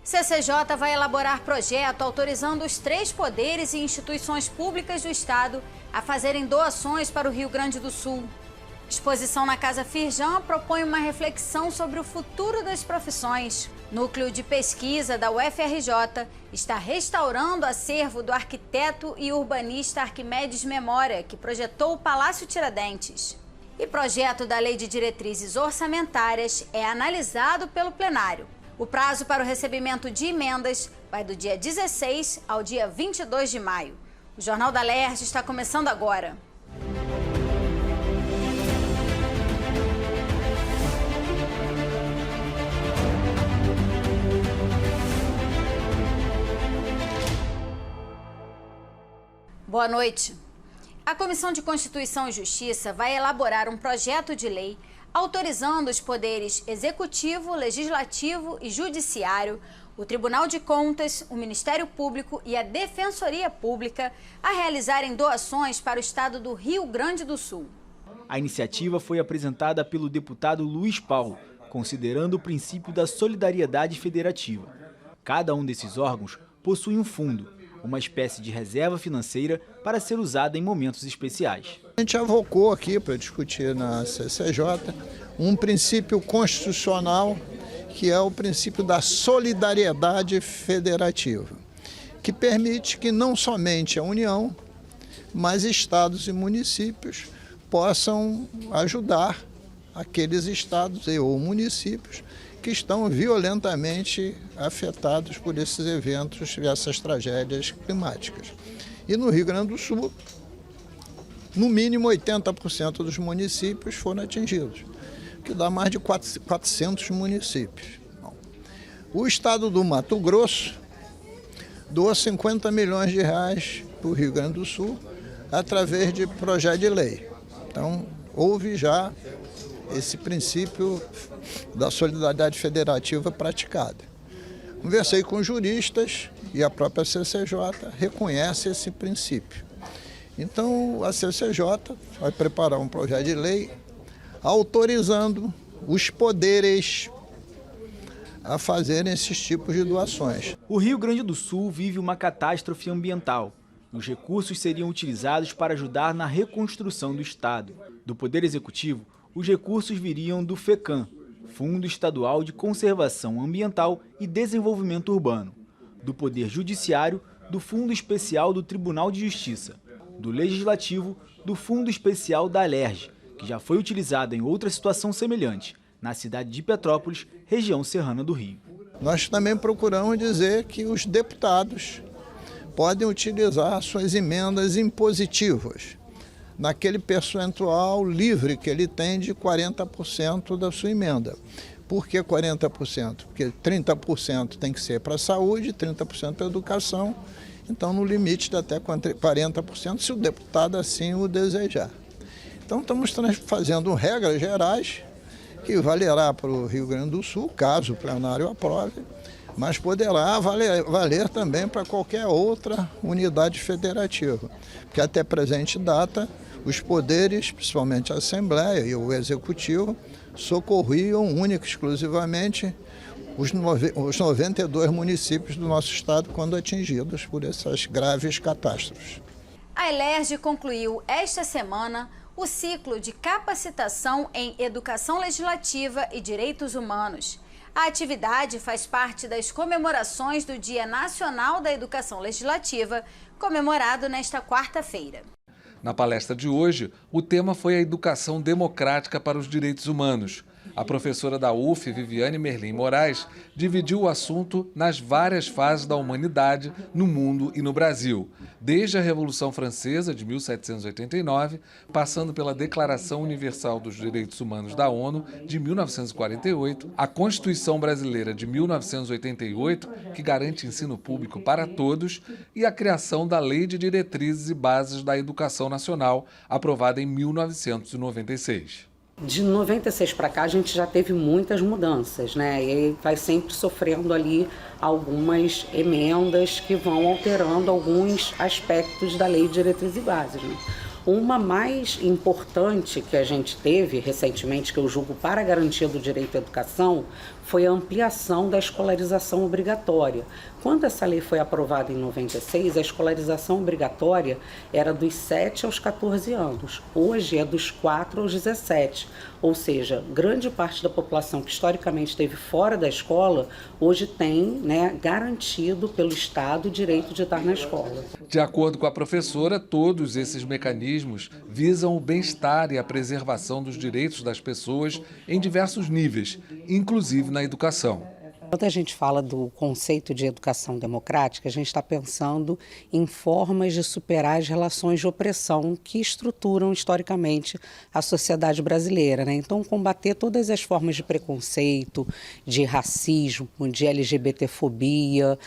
CCJ vai elaborar projeto autorizando os 3 poderes e instituições públicas do Estado a fazerem doações para o Rio Grande do Sul. Exposição na Casa Firjan propõe uma reflexão sobre o futuro das profissões. Núcleo de pesquisa da UFRJ está restaurando o acervo do arquiteto e urbanista Arquimedes Memória, que projetou o Palácio Tiradentes. E projeto da Lei de Diretrizes Orçamentárias é analisado pelo plenário. O prazo para o recebimento de emendas vai do dia 16 ao dia 22 de maio. O Jornal da LERJ está começando agora. Boa noite. A Comissão de Constituição e Justiça vai elaborar um projeto de lei autorizando os poderes Executivo, Legislativo e Judiciário, o Tribunal de Contas, o Ministério Público e a Defensoria Pública a realizarem doações para o estado do Rio Grande do Sul. A iniciativa foi apresentada pelo deputado Luiz Paulo, considerando o princípio da solidariedade federativa. Cada um desses órgãos possui um fundo, uma espécie de reserva financeira para ser usada em momentos especiais. A gente avocou aqui para discutir na CCJ um princípio constitucional que é o princípio da solidariedade federativa, que permite que não somente a União, mas estados e municípios possam ajudar aqueles estados ou municípios que estão violentamente afetados por esses eventos e essas tragédias climáticas. E no Rio Grande do Sul, no mínimo 80% dos municípios foram atingidos, que dá mais de 400 municípios. O estado do Mato Grosso doa 50 milhões de reais para o Rio Grande do Sul através de projeto de lei. Então, houve já esse princípio da solidariedade federativa praticada. Conversei com juristas e a própria CCJ reconhece esse princípio. Então, a CCJ vai preparar um projeto de lei autorizando os poderes a fazerem esses tipos de doações. O Rio Grande do Sul vive uma catástrofe ambiental. Os recursos seriam utilizados para ajudar na reconstrução do estado. Do Poder Executivo, os recursos viriam do FECAM, Fundo Estadual de Conservação Ambiental e Desenvolvimento Urbano, do Poder Judiciário, do Fundo Especial do Tribunal de Justiça, do Legislativo, do Fundo Especial da LERJ, que já foi utilizado em outra situação semelhante, na cidade de Petrópolis, região serrana do Rio. Nós também procuramos dizer que os deputados podem utilizar suas emendas impositivas naquele percentual livre que ele tem de 40% da sua emenda. Por que 40%? Porque 30% tem que ser para a saúde, 30% para a educação, então no limite de até 40%, se o deputado assim o desejar. Então estamos fazendo regras gerais que valerá para o Rio Grande do Sul, caso o plenário aprove, mas poderá valer também para qualquer outra unidade federativa, porque até presente data os poderes, principalmente a Assembleia e o Executivo, socorriam única e exclusivamente os 92 municípios do nosso estado quando atingidos por essas graves catástrofes. A LERJ concluiu esta semana o ciclo de capacitação em Educação Legislativa e Direitos Humanos. A atividade faz parte das comemorações do Dia Nacional da Educação Legislativa, comemorado nesta quarta-feira. Na palestra de hoje, o tema foi a educação democrática para os direitos humanos. A professora da UF, Viviane Merlim Moraes, dividiu o assunto nas várias fases da humanidade no mundo e no Brasil, desde a Revolução Francesa, de 1789, passando pela Declaração Universal dos Direitos Humanos da ONU, de 1948, a Constituição Brasileira de 1988, que garante ensino público para todos, e a criação da Lei de Diretrizes e Bases da Educação Nacional, aprovada em 1996. De 96 para cá a gente já teve muitas mudanças, né? E vai sempre sofrendo ali algumas emendas que vão alterando alguns aspectos da Lei de Diretrizes e Bases, né? Uma mais importante que a gente teve recentemente, que eu julgo para a garantia do direito à educação, foi a ampliação da escolarização obrigatória. Quando essa lei foi aprovada em 96, a escolarização obrigatória era dos 7 aos 14 anos. Hoje é dos 4 aos 17. Ou seja, grande parte da população que historicamente esteve fora da escola, hoje tem, garantido pelo Estado o direito de estar na escola. De acordo com a professora, todos esses mecanismos visam o bem-estar e a preservação dos direitos das pessoas em diversos níveis, inclusive na educação. Quando a gente fala do conceito de educação democrática, a gente está pensando em formas de superar as relações de opressão que estruturam historicamente a sociedade brasileira, né? Então, combater todas as formas de preconceito, de racismo, de LGBTfobia,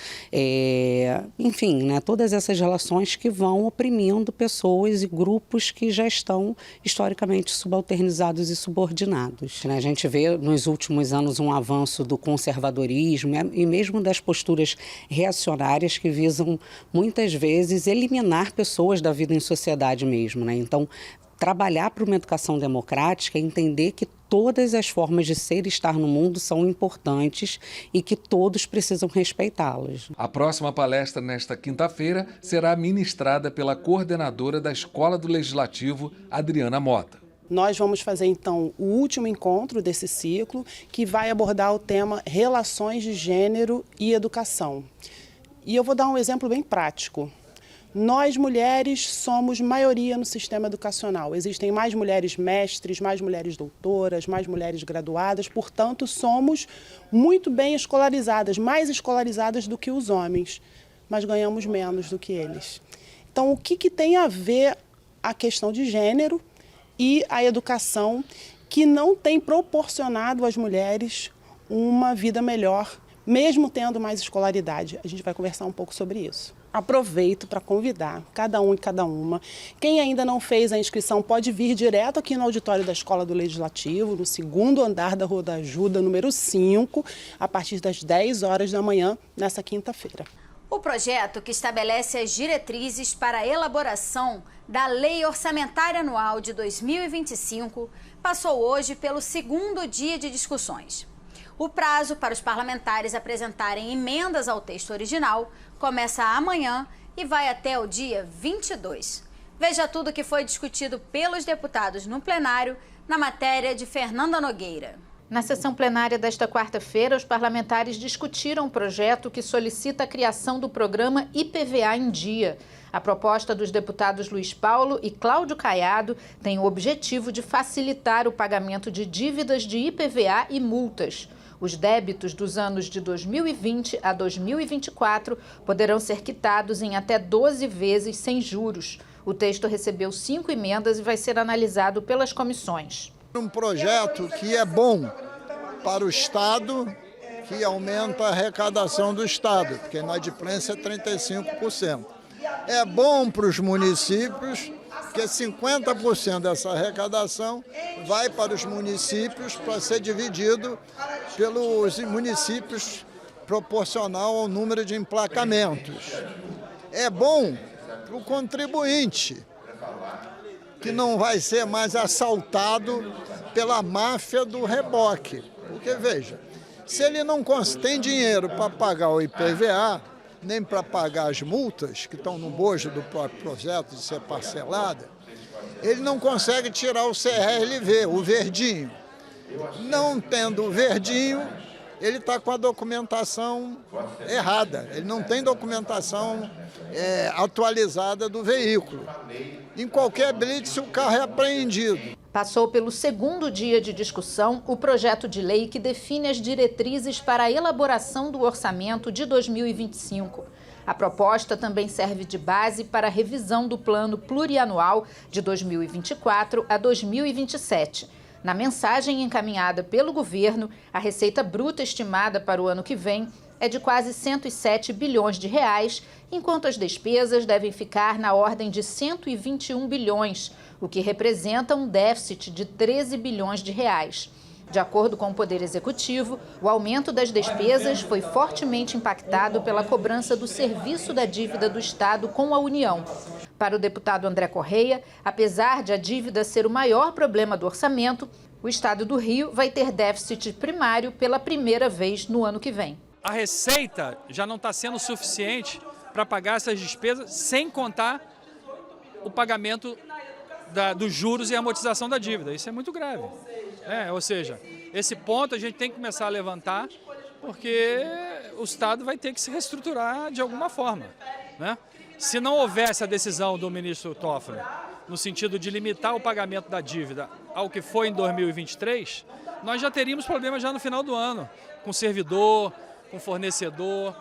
enfim, né? Todas essas relações que vão oprimindo pessoas e grupos que já estão historicamente subalternizados e subordinados, né? A gente vê nos últimos anos um avanço do conservadorismo e mesmo das posturas reacionárias que visam muitas vezes eliminar pessoas da vida em sociedade mesmo, né? Então, trabalhar para uma educação democrática é entender que todas as formas de ser e estar no mundo são importantes e que todos precisam respeitá-las. A próxima palestra nesta quinta-feira será ministrada pela coordenadora da Escola do Legislativo, Adriana Mota. Nós vamos fazer, então, o último encontro desse ciclo, que vai abordar o tema Relações de Gênero e Educação. E eu vou dar um exemplo bem prático. Nós, mulheres, somos maioria no sistema educacional. Existem mais mulheres mestres, mais mulheres doutoras, mais mulheres graduadas, portanto, somos muito bem escolarizadas, mais escolarizadas do que os homens, mas ganhamos menos do que eles. Então, o que tem a ver a questão de gênero e a educação que não tem proporcionado às mulheres uma vida melhor, mesmo tendo mais escolaridade? A gente vai conversar um pouco sobre isso. Aproveito para convidar cada um e cada uma. Quem ainda não fez a inscrição pode vir direto aqui no auditório da Escola do Legislativo, no 2º andar da Rua da Ajuda, número 5, a partir das 10 horas da manhã, nessa quinta-feira. O projeto, que estabelece as diretrizes para a elaboração da Lei Orçamentária Anual de 2025, passou hoje pelo 2º dia de discussões. O prazo para os parlamentares apresentarem emendas ao texto original começa amanhã e vai até o dia 22. Veja tudo o que foi discutido pelos deputados no plenário na matéria de Fernanda Nogueira. Na sessão plenária desta quarta-feira, os parlamentares discutiram um projeto que solicita a criação do programa IPVA em Dia. A proposta dos deputados Luiz Paulo e Cláudio Caiado tem o objetivo de facilitar o pagamento de dívidas de IPVA e multas. Os débitos dos anos de 2020 a 2024 poderão ser quitados em até 12 vezes sem juros. O texto recebeu 5 emendas e vai ser analisado pelas comissões. Um projeto que é bom para o Estado, que aumenta a arrecadação do Estado, porque a inadimplência é 35%. É bom para os municípios, porque 50% dessa arrecadação vai para os municípios para ser dividido pelos municípios proporcional ao número de emplacamentos. É bom para o contribuinte, que não vai ser mais assaltado pela máfia do reboque. Porque, veja, se ele não tem dinheiro para pagar o IPVA, nem para pagar as multas, que estão no bojo do próprio projeto de ser parcelada, ele não consegue tirar o CRLV, o verdinho. Não tendo o verdinho, ele está com a documentação errada. Ele não tem documentação atualizada do veículo. Em qualquer blitz, o carro é apreendido. Passou pelo 2º dia de discussão o projeto de lei que define as diretrizes para a elaboração do orçamento de 2025. A proposta também serve de base para a revisão do plano plurianual de 2024 a 2027. Na mensagem encaminhada pelo governo, a receita bruta estimada para o ano que vem é de quase 107 bilhões de reais, enquanto as despesas devem ficar na ordem de 121 bilhões, o que representa um déficit de 13 bilhões de reais. De acordo com o Poder Executivo, o aumento das despesas foi fortemente impactado pela cobrança do serviço da dívida do Estado com a União. Para o deputado André Correia, apesar de a dívida ser o maior problema do orçamento, o Estado do Rio vai ter déficit primário pela primeira vez no ano que vem. A receita já não está sendo suficiente para pagar essas despesas, sem contar o pagamento dos juros e amortização da dívida. Isso é muito grave. Ou seja, esse ponto a gente tem que começar a levantar, porque o Estado vai ter que se reestruturar de alguma forma, né? Se não houvesse a decisão do ministro Toffoli, no sentido de limitar o pagamento da dívida ao que foi em 2023, nós já teríamos problemas já no final do ano, com servidor, com fornecedor,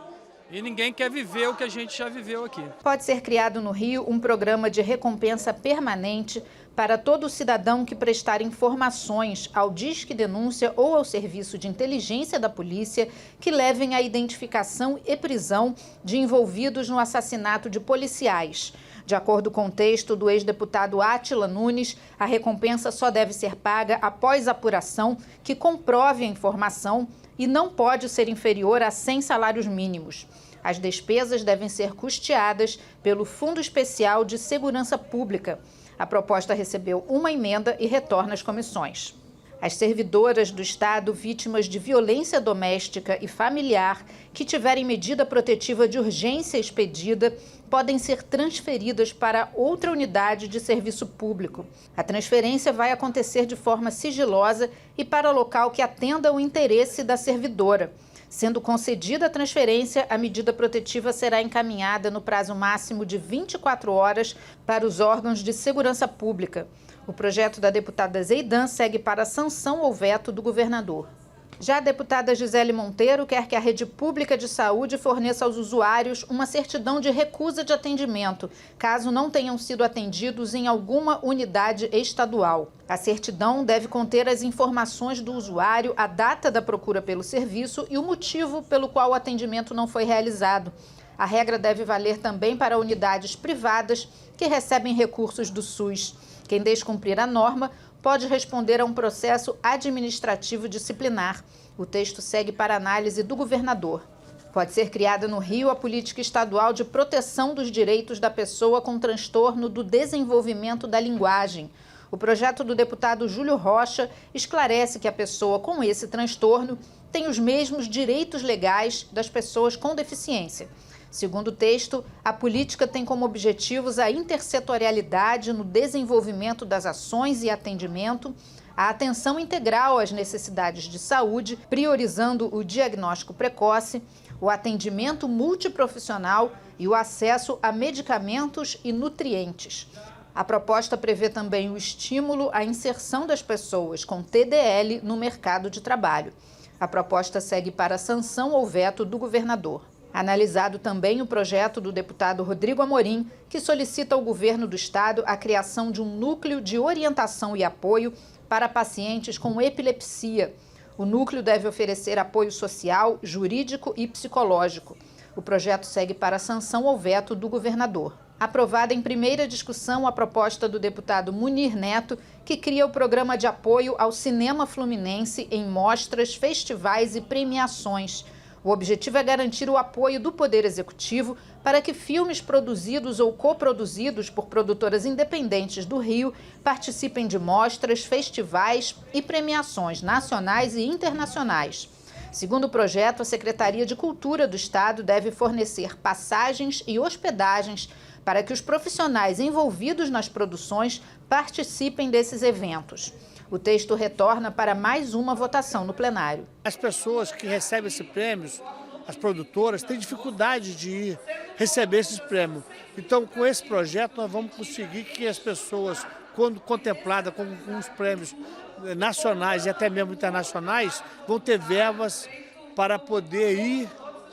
e ninguém quer viver o que a gente já viveu aqui. Pode ser criado no Rio um programa de recompensa permanente para todo cidadão que prestar informações ao Disque Denúncia ou ao Serviço de Inteligência da Polícia que levem à identificação e prisão de envolvidos no assassinato de policiais. De acordo com o texto do ex-deputado Átila Nunes, a recompensa só deve ser paga após apuração que comprove a informação e não pode ser inferior a 100 salários mínimos. As despesas devem ser custeadas pelo Fundo Especial de Segurança Pública. A proposta recebeu uma emenda e retorna às comissões. As servidoras do Estado vítimas de violência doméstica e familiar que tiverem medida protetiva de urgência expedida podem ser transferidas para outra unidade de serviço público. A transferência vai acontecer de forma sigilosa e para local que atenda ao interesse da servidora. Sendo concedida a transferência, a medida protetiva será encaminhada no prazo máximo de 24 horas para os órgãos de segurança pública. O projeto da deputada Zeidan segue para sanção ou veto do governador. Já a deputada Gisele Monteiro quer que a rede pública de saúde forneça aos usuários uma certidão de recusa de atendimento, caso não tenham sido atendidos em alguma unidade estadual. A certidão deve conter as informações do usuário, a data da procura pelo serviço e o motivo pelo qual o atendimento não foi realizado. A regra deve valer também para unidades privadas que recebem recursos do SUS. Quem descumprir a norma pode responder a um processo administrativo disciplinar. O texto segue para análise do governador. Pode ser criada no Rio a política estadual de proteção dos direitos da pessoa com transtorno do desenvolvimento da linguagem. O projeto do deputado Júlio Rocha esclarece que a pessoa com esse transtorno tem os mesmos direitos legais das pessoas com deficiência. Segundo o texto, a política tem como objetivos a intersetorialidade no desenvolvimento das ações e atendimento, a atenção integral às necessidades de saúde, priorizando o diagnóstico precoce, o atendimento multiprofissional e o acesso a medicamentos e nutrientes. A proposta prevê também o estímulo à inserção das pessoas com TDL no mercado de trabalho. A proposta segue para sanção ou veto do governador. Analisado também o projeto do deputado Rodrigo Amorim, que solicita ao governo do estado a criação de um núcleo de orientação e apoio para pacientes com epilepsia. O núcleo deve oferecer apoio social, jurídico e psicológico. O projeto segue para sanção ou veto do governador. Aprovada em primeira discussão a proposta do deputado Munir Neto, que cria o programa de apoio ao cinema fluminense em mostras, festivais e premiações. O objetivo é garantir o apoio do Poder Executivo para que filmes produzidos ou coproduzidos por produtoras independentes do Rio participem de mostras, festivais e premiações nacionais e internacionais. Segundo o projeto, a Secretaria de Cultura do Estado deve fornecer passagens e hospedagens para que os profissionais envolvidos nas produções participem desses eventos. O texto retorna para mais uma votação no plenário. As pessoas que recebem esses prêmios, as produtoras, têm dificuldade de receber esses prêmios. Então, com esse projeto, nós vamos conseguir que as pessoas, quando contempladas com os prêmios nacionais e até mesmo internacionais, vão ter verbas para poder ir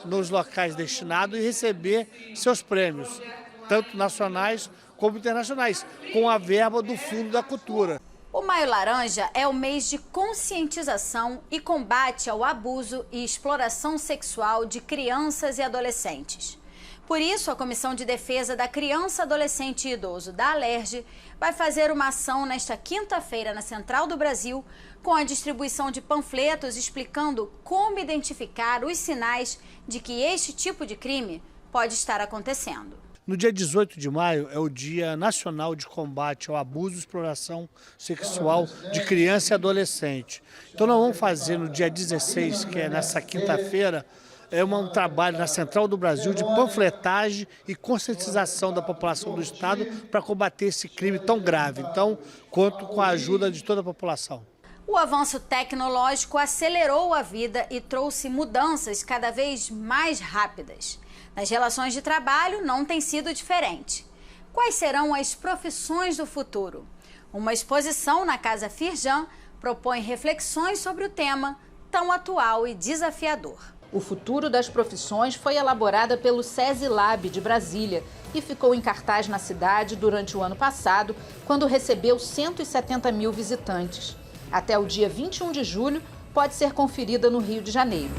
nos locais destinados e receber seus prêmios, tanto nacionais como internacionais, com a verba do Fundo da Cultura. O Maio Laranja é o mês de conscientização e combate ao abuso e exploração sexual de crianças e adolescentes. Por isso, a Comissão de Defesa da Criança, Adolescente e Idoso da Alerj vai fazer uma ação nesta quinta-feira na Central do Brasil com a distribuição de panfletos explicando como identificar os sinais de que este tipo de crime pode estar acontecendo. No dia 18 de maio é o Dia Nacional de Combate ao Abuso e Exploração Sexual de Criança e Adolescente. Então nós vamos fazer no dia 16, que é nessa quinta-feira, um trabalho na Central do Brasil de panfletagem e conscientização da população do Estado para combater esse crime tão grave. Então, conto com a ajuda de toda a população. O avanço tecnológico acelerou a vida e trouxe mudanças cada vez mais rápidas. Nas relações de trabalho não tem sido diferente. Quais serão as profissões do futuro? Uma exposição na Casa Firjan propõe reflexões sobre o tema tão atual e desafiador. O futuro das profissões foi elaborada pelo SESI Lab de Brasília e ficou em cartaz na cidade durante o ano passado, quando recebeu 170 mil visitantes. Até o dia 21 de julho, pode ser conferida no Rio de Janeiro.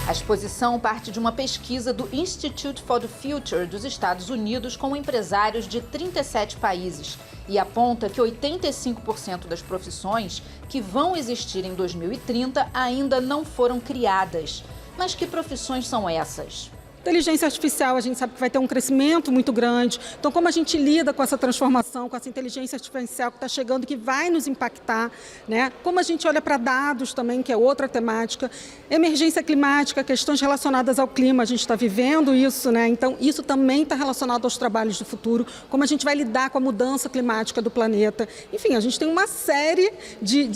A exposição parte de uma pesquisa do Institute for the Future dos Estados Unidos com empresários de 37 países e aponta que 85% das profissões que vão existir em 2030 ainda não foram criadas. Mas que profissões são essas? Inteligência artificial, a gente sabe que vai ter um crescimento muito grande. Então, como a gente lida com essa transformação, com essa inteligência artificial que está chegando, que vai nos impactar, né? Como a gente olha para dados também, que é outra temática. Emergência climática, questões relacionadas ao clima, a gente está vivendo isso, né? Então, isso também está relacionado aos trabalhos do futuro. Como a gente vai lidar com a mudança climática do planeta. Enfim, a gente tem uma série de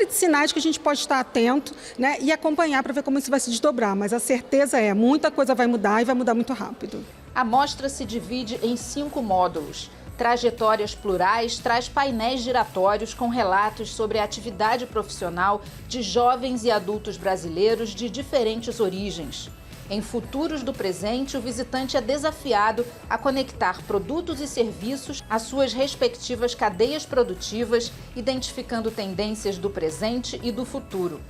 sinais que a gente pode estar atento, né? E acompanhar para ver como isso vai se desdobrar. Mas a certeza é, muita coisa vai mudar e vai mudar muito rápido. A mostra se divide em 5 módulos. Trajetórias Plurais traz painéis giratórios com relatos sobre a atividade profissional de jovens e adultos brasileiros de diferentes origens. Em Futuros do Presente, o visitante é desafiado a conectar produtos e serviços às suas respectivas cadeias produtivas, identificando tendências do presente e do futuro.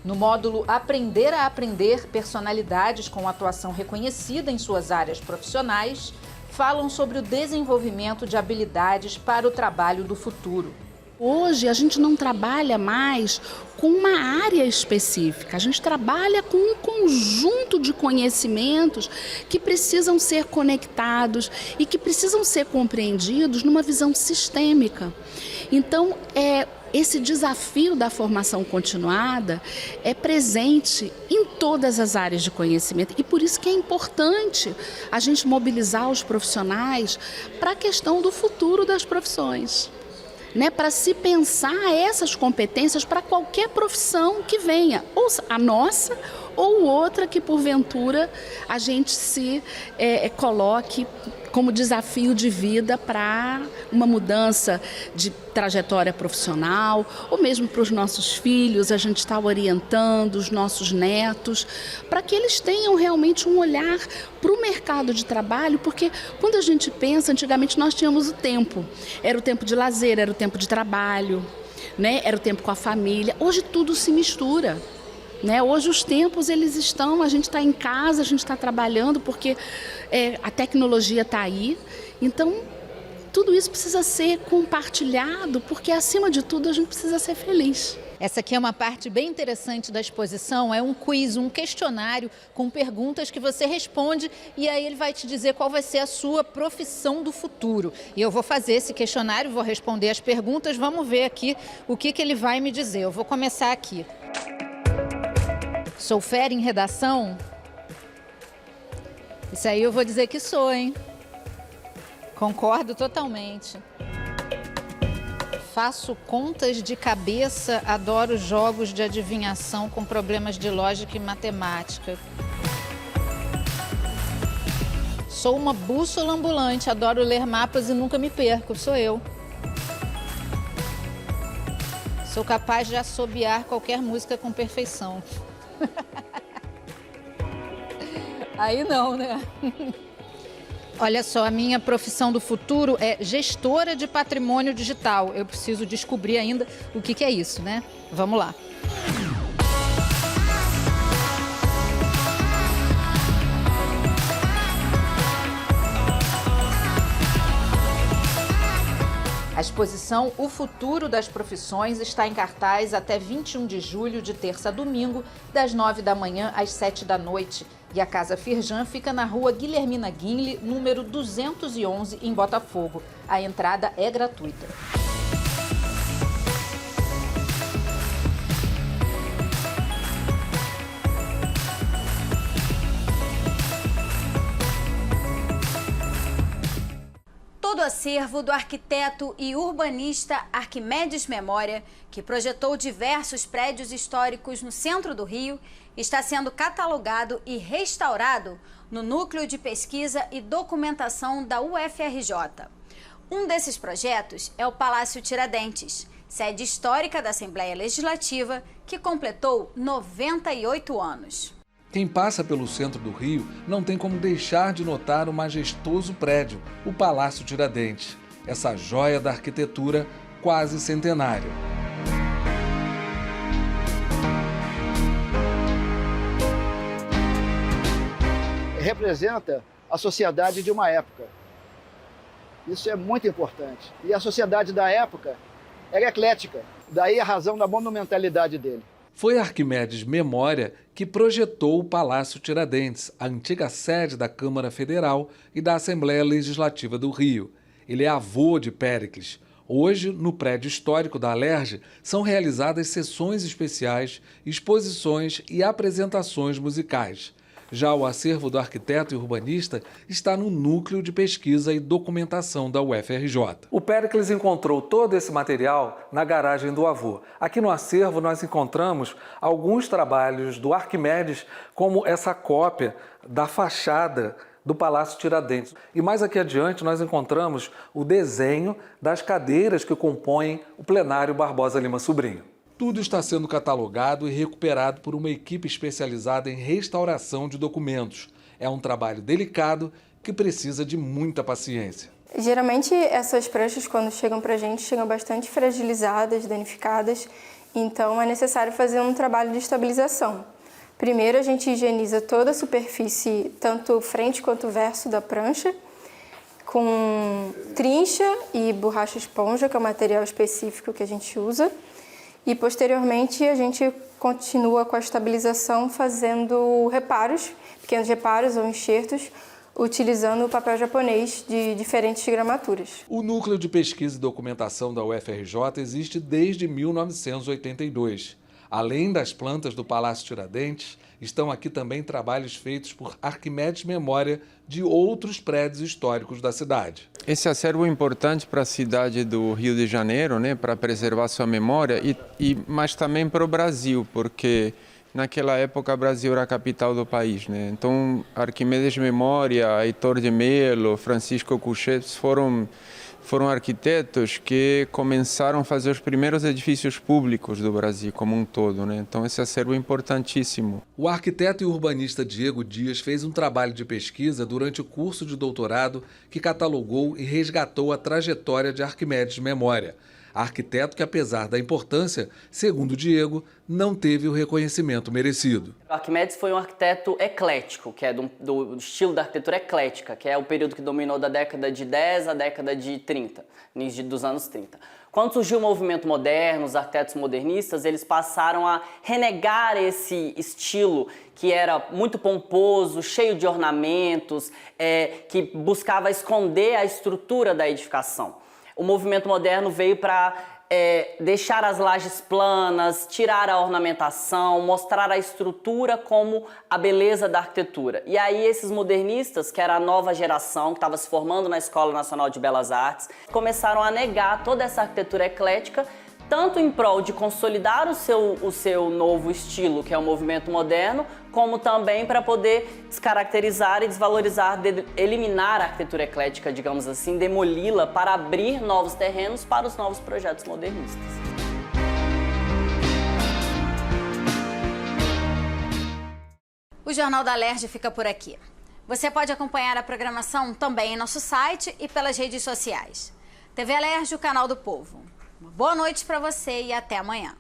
No módulo Aprender a Aprender, personalidades com atuação reconhecida em suas áreas profissionais falam sobre o desenvolvimento de habilidades para o trabalho do futuro. Hoje a gente não trabalha mais com uma área específica, a gente trabalha com um conjunto de conhecimentos que precisam ser conectados e que precisam ser compreendidos numa visão sistêmica. Então, esse desafio da formação continuada é presente em todas as áreas de conhecimento e por isso que é importante a gente mobilizar os profissionais para a questão do futuro das profissões, né? Para se pensar essas competências para qualquer profissão que venha, ou a nossa ou outra que porventura a gente se coloque como desafio de vida para uma mudança de trajetória profissional, ou mesmo para os nossos filhos, a gente está orientando os nossos netos, para que eles tenham realmente um olhar para o mercado de trabalho, porque quando a gente pensa, antigamente nós tínhamos o tempo, era o tempo de lazer, era o tempo de trabalho, né? Era o tempo com a família, hoje tudo se mistura. Né? Hoje os tempos eles estão, a gente está em casa, a gente está trabalhando porque a tecnologia está aí, então tudo isso precisa ser compartilhado porque acima de tudo a gente precisa ser feliz. Essa aqui é uma parte bem interessante da exposição, é um quiz, um questionário com perguntas que você responde e aí ele vai te dizer qual vai ser a sua profissão do futuro. E eu vou fazer esse questionário, vou responder as perguntas, vamos ver aqui o que ele vai me dizer. Eu vou começar aqui. Sou fera em redação? Isso aí eu vou dizer que sou, hein? Concordo totalmente. Faço contas de cabeça, adoro jogos de adivinhação com problemas de lógica e matemática. Sou uma bússola ambulante, adoro ler mapas e nunca me perco, sou eu. Sou capaz de assobiar qualquer música com perfeição. Aí não, né? Olha só, a minha profissão do futuro é gestora de patrimônio digital. Eu preciso descobrir ainda o que é isso, né? Vamos lá. A exposição O Futuro das Profissões está em cartaz até 21 de julho, de terça a domingo, das 9 da manhã às 7 da noite. E a Casa Firjan fica na rua Guilhermina Guinle, número 211, em Botafogo. A entrada é gratuita. Todo o acervo do arquiteto e urbanista Arquimedes Memória, que projetou diversos prédios históricos no centro do Rio, está sendo catalogado e restaurado no Núcleo de Pesquisa e Documentação da UFRJ. Um desses projetos é o Palácio Tiradentes, sede histórica da Assembleia Legislativa, que completou 98 anos. Quem passa pelo centro do Rio não tem como deixar de notar o majestoso prédio, o Palácio Tiradentes, essa joia da arquitetura quase centenária. Representa a sociedade de uma época. Isso é muito importante. E a sociedade da época era eclética, daí a razão da monumentalidade dele. Foi Arquimedes Memória que projetou o Palácio Tiradentes, a antiga sede da Câmara Federal e da Assembleia Legislativa do Rio. Ele é avô de Péricles. Hoje, no prédio histórico da Alerj, são realizadas sessões especiais, exposições e apresentações musicais. Já o acervo do arquiteto e urbanista está no Núcleo de Pesquisa e Documentação da UFRJ. O Péricles encontrou todo esse material na garagem do avô. Aqui no acervo nós encontramos alguns trabalhos do Arquimedes, como essa cópia da fachada do Palácio Tiradentes. E mais aqui adiante nós encontramos o desenho das cadeiras que compõem o plenário Barbosa Lima Sobrinho. Tudo está sendo catalogado e recuperado por uma equipe especializada em restauração de documentos. É um trabalho delicado que precisa de muita paciência. Geralmente essas pranchas, quando chegam para a gente, chegam bastante fragilizadas, danificadas, então é necessário fazer um trabalho de estabilização. Primeiro a gente higieniza toda a superfície, tanto frente quanto verso da prancha, com trincha e borracha esponja, que é o material específico que a gente usa. E, posteriormente, a gente continua com a estabilização fazendo reparos, pequenos reparos ou enxertos, utilizando o papel japonês de diferentes gramaturas. O Núcleo de Pesquisa e Documentação da UFRJ existe desde 1982. Além das plantas do Palácio Tiradentes, estão aqui também trabalhos feitos por Arquimedes Memória de outros prédios históricos da cidade. Esse acervo é importante para a cidade do Rio de Janeiro, né, para preservar sua memória, mas também para o Brasil, porque naquela época o Brasil era a capital do país, né? Então Arquimedes Memória, Heitor de Mello, Francisco Couchet foram arquitetos que começaram a fazer os primeiros edifícios públicos do Brasil como um todo, né? Então esse acervo é importantíssimo. O arquiteto e urbanista Diego Dias fez um trabalho de pesquisa durante o curso de doutorado que catalogou e resgatou a trajetória de Arquimedes Memória. Arquiteto que, apesar da importância, segundo Diego, não teve o reconhecimento merecido. Arquimedes foi um arquiteto eclético, que é do estilo da arquitetura eclética, que é o período que dominou da década de 10 à década de 30, início dos anos 30. Quando surgiu o movimento moderno, os arquitetos modernistas, eles passaram a renegar esse estilo que era muito pomposo, cheio de ornamentos, que buscava esconder a estrutura da edificação. O movimento moderno veio para deixar as lajes planas, tirar a ornamentação, mostrar a estrutura como a beleza da arquitetura. E aí esses modernistas, que era a nova geração, que estava se formando na Escola Nacional de Belas Artes, começaram a negar toda essa arquitetura eclética, tanto em prol de consolidar o seu novo estilo, que é o movimento moderno, como também para poder descaracterizar e desvalorizar, eliminar a arquitetura eclética, digamos assim, demoli-la para abrir novos terrenos para os novos projetos modernistas. O Jornal da Alerj fica por aqui. Você pode acompanhar a programação também em nosso site e pelas redes sociais. TV Alerj, o canal do povo. Uma boa noite para você e até amanhã.